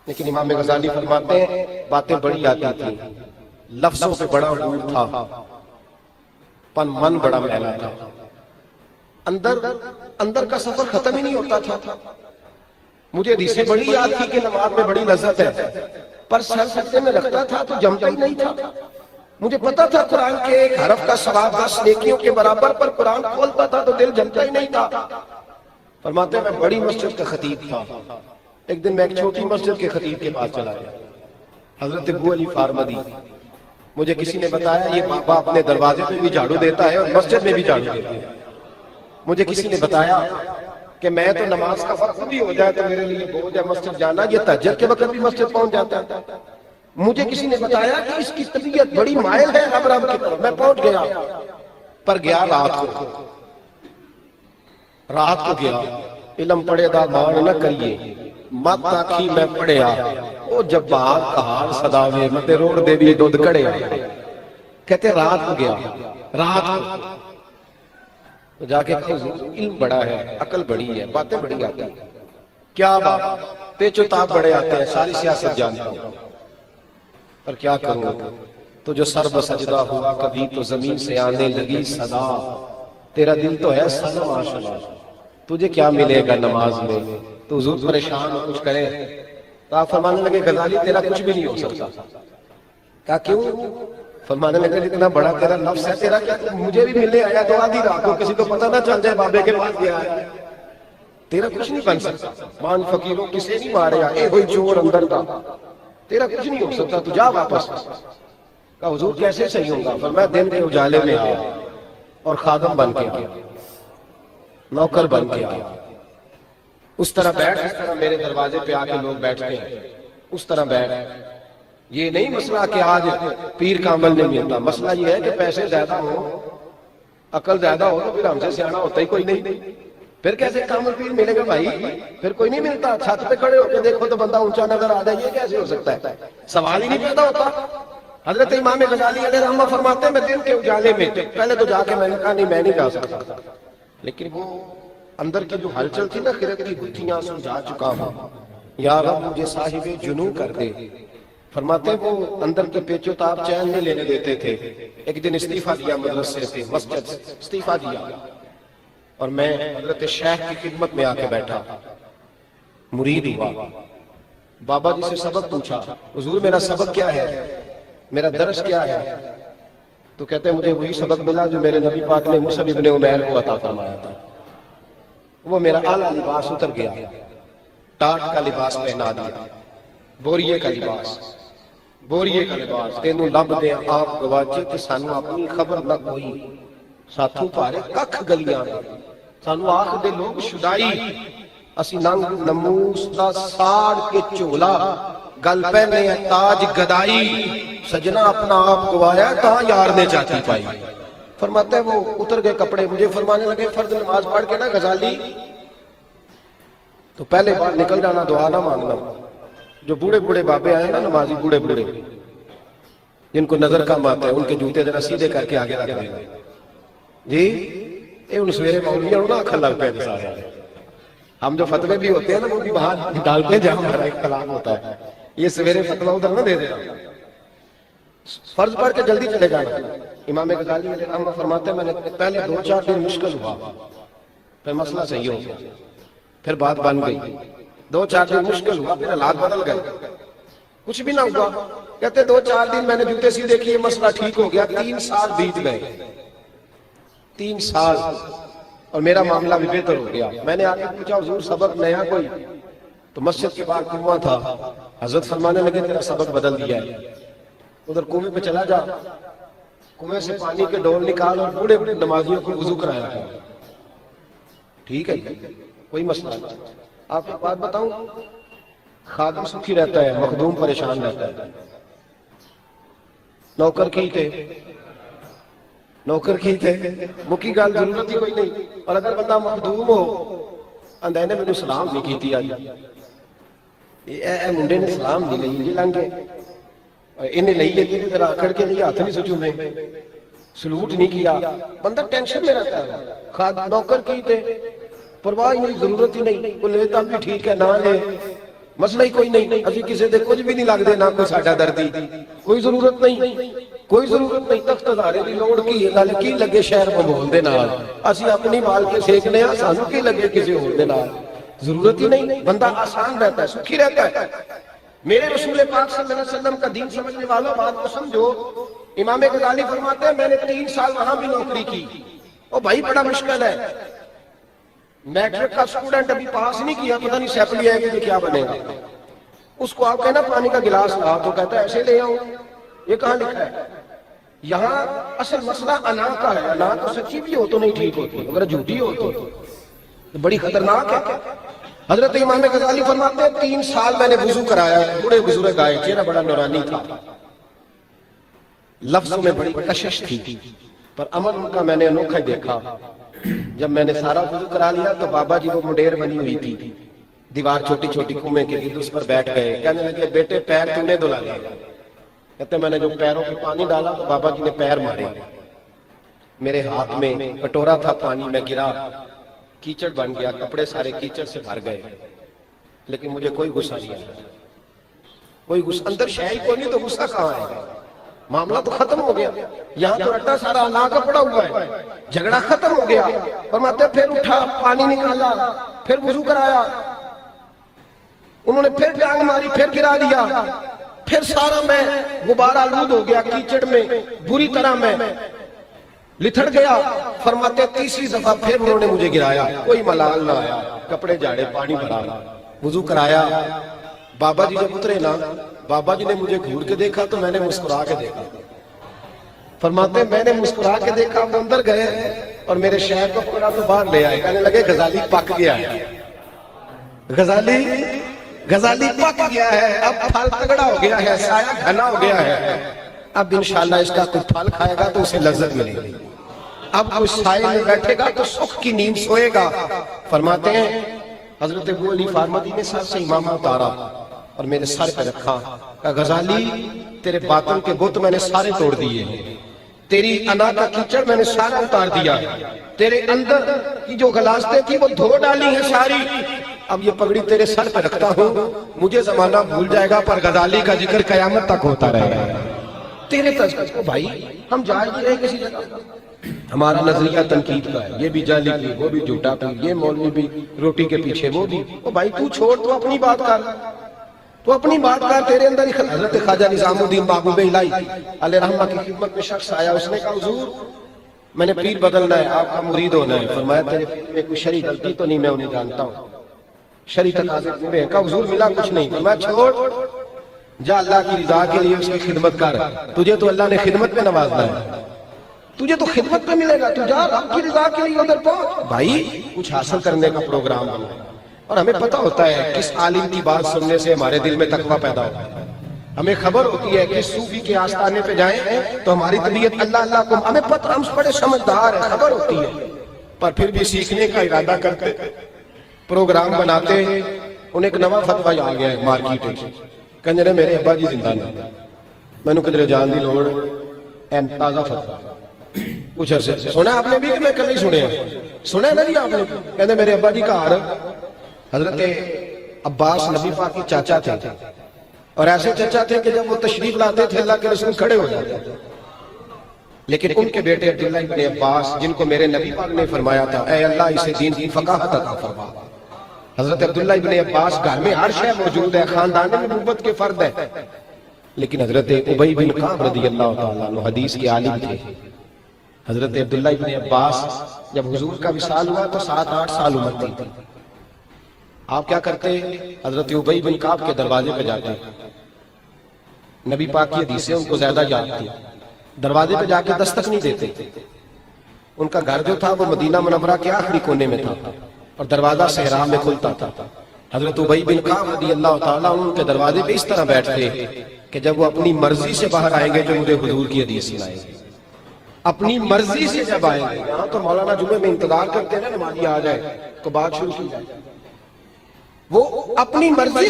لیکن امام غزالی فرماتے ہیں باتیں بڑی آتی تھیں، لفظوں پہ بڑا غور تھا، پن من بڑا میلا تھا، اندر کا سفر ختم ہی نہیں ہوتا تھا۔ مجھے حدیثیں بڑی یاد تھی کہ نماز میں بڑی لذت ہے، پر سر سجدے میں رکھتا تھا تو جمتا ہی نہیں تھا۔ مجھے پتا تھا قرآن کے ایک حرف کا ثواب 10 نیکیوں کے برابر، پر قرآن کھولتا تھا تو دل جمتا ہی نہیں تھا۔ فرماتے ہیں میں بڑی مسجد کا خطیب تھا، ایک دن میں ایک چھوٹی مسجد کے خطیب کے پاس چلا گیا، حضرت ابو علی فارمدی۔ مجھے کسی نے بتایا یہ بابا اپنے دروازے پہ بھی جھاڑو دیتا ہے اور مسجد میں بھی جھاڑو دیتا ہے۔ مجھے کسی نے بتایا کہ میں تو نماز کا وقت بھی ہو جائے تو میرے لیے بوجھ ہے مسجد جانا، یہ تہجد کے وقت بھی مسجد پہنچ جاتا ہے۔ مجھے کسی نے بتایا کہ اس کی طبیعت بڑی مائل ہے رب کی طرف۔ میں پہنچ گیا، پر گیا رات کو گیا۔ علم پڑھے دا مان نہ کریے، مت آکھی میں پڑھیا، او جب بہار کہار صداوے متے روڑ دے بھی دودھ کڑیا۔ کہتے رات کو گیا، رات کو تو جا کے علم بڑا ہے، عقل بڑی ہے، باتیں بڑی آتی ہیں۔ کیا بات، پیچ و تاب بڑے آتے ہیں، ساری سیاست جانتا ہوں، پر کیا کروں؟ تو جو سر بسجدہ ہوا کبھی تو زمین سے آنے لگی صدا، تیرا دل تو ہے سنا ماشاءاللہ، تجھے کیا ملے گا نماز میں؟ تو حضور پریشان ہو کچھ کرے تو آپ فرمانے لگے غزالی تیرا کچھ بھی نہیں ہو سکتا۔ کہا کیوں؟ فرمانے لگے جتنا بڑا تیرا نفس ہے، تیرا کیا مجھے بھی ملنے آیا تو آدھی رات کو، کسی کو پتہ نہ چل جائے بابے کے پاس گیا ہے، تیرا کچھ نہیں بن سکتا۔ مان فقیروں کسے نہیں مارے اے ہوئی چور اندر کا، تیرا کچھ نہیں ہو سکتا، تو جا واپس۔ کہا حضور کیسے صحیح ہوگا؟ فرمایا دن کے اجالے میں آیا اور خادم بن کے آیا، نوکر بن کے آیا، اس طرح بیٹھ جس طرح میرے دروازے پہ آ کے لوگ بیٹھتے ہیں، اس طرح بیٹھ۔ یہ نہیں مسئلہ کہ آج پیر کا عمل نہیں ملتا، مسئلہ یہ ہے کہ پیسے زیادہ ہو، عقل زیادہ ہو تو پھر ہم سے سیانا ہوتا ہی کوئی نہیں، پھر کیسے کامل پیر ملے گا بھائی؟ پھر کوئی نہیں ملتا۔ چھت پہ کھڑے ہو کے دیکھو تو بندہ اونچا نظر آ جائے، یہ کیسے ہو سکتا ہے؟ سوال ہی نہیں پیدا ہوتا۔ حضرت امام غزالی علیہ رحمہ فرماتے ہیں میں دن کے اجالے میں، پہلے تو جا کے میں نے کہا نہیں میں نہیں جا سکتا، لیکن وہ اندر کی جو ہلچل تھی نا، خرد کی گتھیاں سلجھا چکا ہوں، یا رب مجھے صاحب جنوں کر دے۔ فرماتے ہیں وہ اندر کے پیچ و تاب چین نہیں لینے دیتے تھے۔ ایک دن استعفیٰ دیا مدرسے سے، مسجد سے استعفیٰ دیا، اور میں حضرت شیخ کی خدمت میں آ کے بیٹھا، مرید ہوا۔ بابا جی سے سبق پوچھا، حضور میرا سبق کیا ہے، میرا درس کیا ہے؟ تو کہتے ہیں مجھے وہی سبق ملا جو میرے نبی پاک نے مصعب ابن عمیر کو عطا فرمایا تھا۔ وہ میرا اعلیٰ لباس اتر گیا، ٹاٹ کا لباس پہنا دیا، بوریے کا لباس، بوریے کا لباس۔ تینوں لب دے آپ گواچے کہ سانو اپنی خبر نہ کوئی، ساتھوں پارے ککھ گلیاں، سانو آخ دے لوگ شدائی، اسی ننگ نموس دا ساڑ کے چولا، گل پہنے تاج گدائی، سجنہ اپنا آپ گوایا تاں یار نے چاہتی پائی۔ فرماتے ہیں وہ اتر گئے کپڑے، مجھے فرمانے لگے فرض نماز پڑھ کے نا غزالی تو پہلے بار نکل جانا، دعا نہ مانگنا۔ جو بوڑھے بوڑھے بابے آئے نا نمازی، بوڑھے بوڑھے جن کو نظر کم آتا ہے، ان کے جوتے ذرا سیدھے کر کے آگے رکھ دیں جی، یہ ان سویرے مولویاں نہ اکھر لگ پہ سارے۔ ہم جو فتوے بھی ہوتے ہیں نا وہ بھی باہر ڈالتے ہیں جہاں ہمارا ایک کلام ہوتا ہے، یہ سویرے فتوہ ادھر نہ دے دینا، فرض پڑھ کے جلدی چلے جانا۔ امام غزالی علیہ رحمہ فرماتے ہیں میں نے پہلے 2-4 دن مشکل ہوا، پھر مسئلہ صحیح ہو گیا، پھر بات بن گئی۔ 2-4 دن مشکل ہوا، پھر حالات بدل گئے، کچھ بھی نہ ہوا۔ کہتے 2-4 دن میں نے جوتے سیدھے کیے، مسئلہ ٹھیک ہو گیا۔ 3 سال بیت گئے، 3 سال، اور میرا معاملہ بھی بہتر ہو گیا۔ میں نے آگے پوچھا حضور سبق نیا کوئی؟ تو مسجد کے باہر کنواں تھا، حضرت فرمانے لگے تیرا سبق بدل دیا ہے، ادھر کنویں پہ چلا جا، کنویں سے پانی کے ڈول نکال اور بوڑھے بوڑھے نمازیوں کو وضو کرایا ہے۔ ٹھیک ہے کوئی مسئلہ نہیں۔ آپ کو بات بتاؤں، خادم سکھی رہتا ہے، مخدوم پریشان رہتا ہے۔ نوکر کی تھے، نوکر کی تھے، مکی گال ضرورت ہی کوئی نہیں۔ اور اگر بندہ مخدوم ہو، اندھے نے میں نے سلام نہیں کی تھی آج، اے منڈے نے سلام نہیں لئی، یہ لنگے انہیں لئی لیتی تھی ذرا اکڑ کے نہیں، ہاتھ نہیں سچوں میں سلوٹ نہیں کیا، بندہ ٹینشن میں رہتا ہے۔ نوکر کی تھے، پرواہ ہی نہیں، ضرورت ہی نہیں، وہ لیتا بھی ٹھیک ہے نہ لے، مسئلہ ہی کوئی نہیں, ਅਸੀਂ ਕਿਸੇ ਦੇ ਕੁਝ ਵੀ ਨਹੀਂ ਲੱਗਦੇ, ਨਾ ਕੋਈ ਸਾਡਾ ਦਰਦੀ, ਕੋਈ ਜ਼ਰੂਰਤ ਨਹੀਂ, ਕੋਈ ਜ਼ਰੂਰਤ ਨਹੀਂ. ਤਖਤ ਹਜ਼ਾਰੇ ਦੀ ਲੋੜ ਕੀ ਹੈ, ਗੱਲ ਕੀ ਲੱਗੇ ਸ਼ਹਿਰ ਮਾਹੌਲ ਦੇ ਨਾਲ, ਅਸੀਂ ਆਪਣੀ ਬਾਲ ਕੇ ਸੇਕਨੇ ਆ, ਸਾਨੂੰ ਕੀ ਲੱਗੇ ਕਿਸੇ ਹੋਰ ਦੇ ਨਾਲ, ضرورت ہی نہیں. بندہ آسان رہتا ہے, سکھی رہتا ہے. میرے رسول پاک صلی اللہ علیہ وسلم کا دین سمجھنے والوں بات کو سمجھو. امام غزالی فرماتے ہیں میں نے 3 سال وہاں بھی نوکری کی. او بھائی بڑا مشکل ہے, میٹرک کا اسٹوڈنٹ ابھی پاس نہیں کیا, پتہ نہیں سیپلی آئے گی تو کیا بنے گا. اس کو آپ کہنا پانی کا گلاس لا, تو کہتا ہے ایسے لے آؤں. یہ کہاں لکھا ہے؟ یہاں اصل مسئلہ انا کا ہے. انا تو سچی بھی ہو تو نہیں ٹھیک ہوتی, اگر جھوٹی ہو تو بڑی خطرناک ہے. حضرت امام غزالی فرماتے ہیں 3 سال میں نے وضو کرایا. بڑے بزرگ آئے, چہرہ بڑا نورانی تھا, لفظوں میں بڑی کشش تھی, پر عمل ان کا میں نے انوکھا دیکھا. جب میں نے سارا وضو کرا لیا تو بابا جی وہ مڈیر بنی ہوئی تھی, دیوار چھوٹی چھوٹی کنویں کے گرد, اس پر بیٹھ گئے. کہنے لگے بیٹے پیر تو نے دھلا لیا. کہتے میں نے جو پیروں پہ پانی ڈالا تو بابا جی نے پیر مارے. میرے ہاتھ میں کٹورا تھا, پانی میں گرا, کیچڑ بن گیا, کپڑے سارے کیچڑ سے بھر گئے, لیکن مجھے کوئی غصہ نہیں آیا. کوئی غصہ, اندر شے کوئی نہیں تو غصہ کہاں ہے؟ معاملہ تو ختم ہو گیا. یہاں تو اٹا سارا اللہ کا پڑا ہوا ہے, جھگڑا ختم ہو گیا. فرماتے پھر اٹھا, پانی نکالا, پھر وضو کرایا. انہوں نے پھر ٹانگ ماری, پھر گرا دیا, پھر سارا میں غبار آلود ہو گیا, کیچڑ میں بری طرح میں لتھڑ گیا. فرماتے 3ری دفعہ پھر انہوں نے مجھے گرایا, کوئی ملال نہ آیا. کپڑے جھاڑے, پانی بھرا, وضو کرایا. بابا جی جب اترے نا, بابا جی نے مجھے گھور کے دیکھا تو میں نے مسکرا کے دیکھا. فرماتے میں نے مسکرا کے دیکھا, وہ اندر گئے اور میرے شہر کو پکڑا تو باہر لے آئے. کہنے لگے غزالی پک گیا ہے, غزالی پک گیا ہے, اب پھل تگڑا ہو گیا ہے, سایہ گھنا ہو گیا ہے. اب انشاءاللہ اس کا کوئی پھل کھائے گا تو اسے لذت ملے گی. اب کوئی سائے میں بیٹھے گا تو سکھ کی نیند سوئے گا. فرماتے ہیں حضرت ابو علی فارمدی نے سر سے امامہ اتارا اور میرے سر پہ رکھا. کہا غزالی تیرے باطن کے بت میں نے سارے توڑ دیے, تیری انا کا کیچڑ میں نے سارا اتار دیا, تیرے اندر کی جو غلاظتیں تھی وہ دھو ڈالی ہیں ساری. اب یہ پگڑی تیرے سر پہ رکھتا ہوں, مجھے زمانہ بھول جائے گا پر غزالی کا ذکر قیامت تک ہوتا رہے گا. تیرے تذکر کو بھائی ہم جائے نہیں رہے کسی جگہ. ہمارا نظریہ تنقید کا ہے, یہ بھی جعلی کی, وہ بھی جھوٹا کی, یہ مولوی بھی روٹی کے پیچھے, وہ بھی. او بھائی تو چھوڑ, تو اپنی بات کر, تو اپنی بات کر. تیرے اندر حضرت خواجہ نظام الدین محبوب الہی علیہ رحمہ کی خدمت میں شخص آیا. اس نے کہا حضور میں نے پیر بدلنا ہے, آپ کا مرید ہونا ہے. فرمایا تیرے پیر میں کوئی شرعی غلطی تو نہیں, میں انہیں جانتا ہوں, شرعی تقاضے پورے ہیں. کہا حضور ملا کچھ نہیں. فرمایا چھوڑ, جا اللہ کی رضا کے لیے اس کی خدمت کر, تجھے تو اللہ نے خدمت میں نوازنا ہے, تجھے تو خدمت میں ملے گا, تو جا رب کی رضا کے لیے ادھر پہنچ. بھائی کچھ حاصل کرنے کا پروگرام بنا, اور ہمیں پتہ ہوتا ہے کس عالم کی بات سننے سے ہمارے دل میں تقویٰ پیدا ہوتا ہے. ہمیں خبر ہوتی ہے کہ صوفی کے آستانے پہ جائیں تو ہماری طبیعت اللہ اللہ کو, ہمیں پتہ, ہم بڑے سمجھدار ہیں, خبر ہوتی ہے, پر پھر بھی سیکھنے کا ارادہ کرتے, پروگرام بناتے. انہیں ایک نوا فتوہ آ گیا ہے مارکیٹ میں, کہنے رہے میرے ابا جی زندہ نہیں, میں نے کدھر جان دی لوڑ, این تازہ فتوہ. کچھ عرصے سنا آپ نے بھی کہ میں کبھی سنے ہیں, سنا ہے نا جی آپ نے. کہنے میرے ابا جی کا حال حضرت عباس نبی پاک کے چاچا تھے, اور ایسے چچا تھے کہ جب وہ تشریف لاتے تھے اللہ کے رسول کھڑے ہو جاتے تھے. لیکن ان کے بیٹے عبداللہ ابن عباس, جن کو میرے نبی پاک نے فرمایا تھا اے اللہ اسے دین کی فقاہت عطا فرما. حضرت عبداللہ ابن عباس گھر میں ہر شے موجود ہے, خاندان نبوت کے فرد ہے. لیکن حضرت ابی بن کعب رضی اللہ تعالیٰ عنہ حدیث کے عالم تھے. حضرت عبداللہ ابن عباس جب حضور کا وصال ہوا تو 7-8 سال عمر تھی. آپ کیا کرتے, حضرت ابی بن کعب کے دروازے پہ جاتے, نبی پاک کی حدیثیں ان کو زیادہ یاد تھی, دروازے پہ جا کے دستک نہیں دیتے. ان کا گھر جو تھا وہ مدینہ منورہ کے آخری کونے میں تھا, اور دروازہ صحرا میں کھلتا تھا. حضرت ابی بن کعب رضی اللہ تعالیٰ عنہ کے دروازے پہ اس طرح بیٹھتے کہ جب وہ اپنی مرضی سے باہر آئیں گے جو مجھے حضور کی حدیث سنائیں گے, اپنی مرضی سے جب آئیں گے. یہاں تو مولانا جمعے میں انتظار کرتے ہیں نا نمازی آ جائے تو بات شروع کی جائے, وہ اپنی مرضی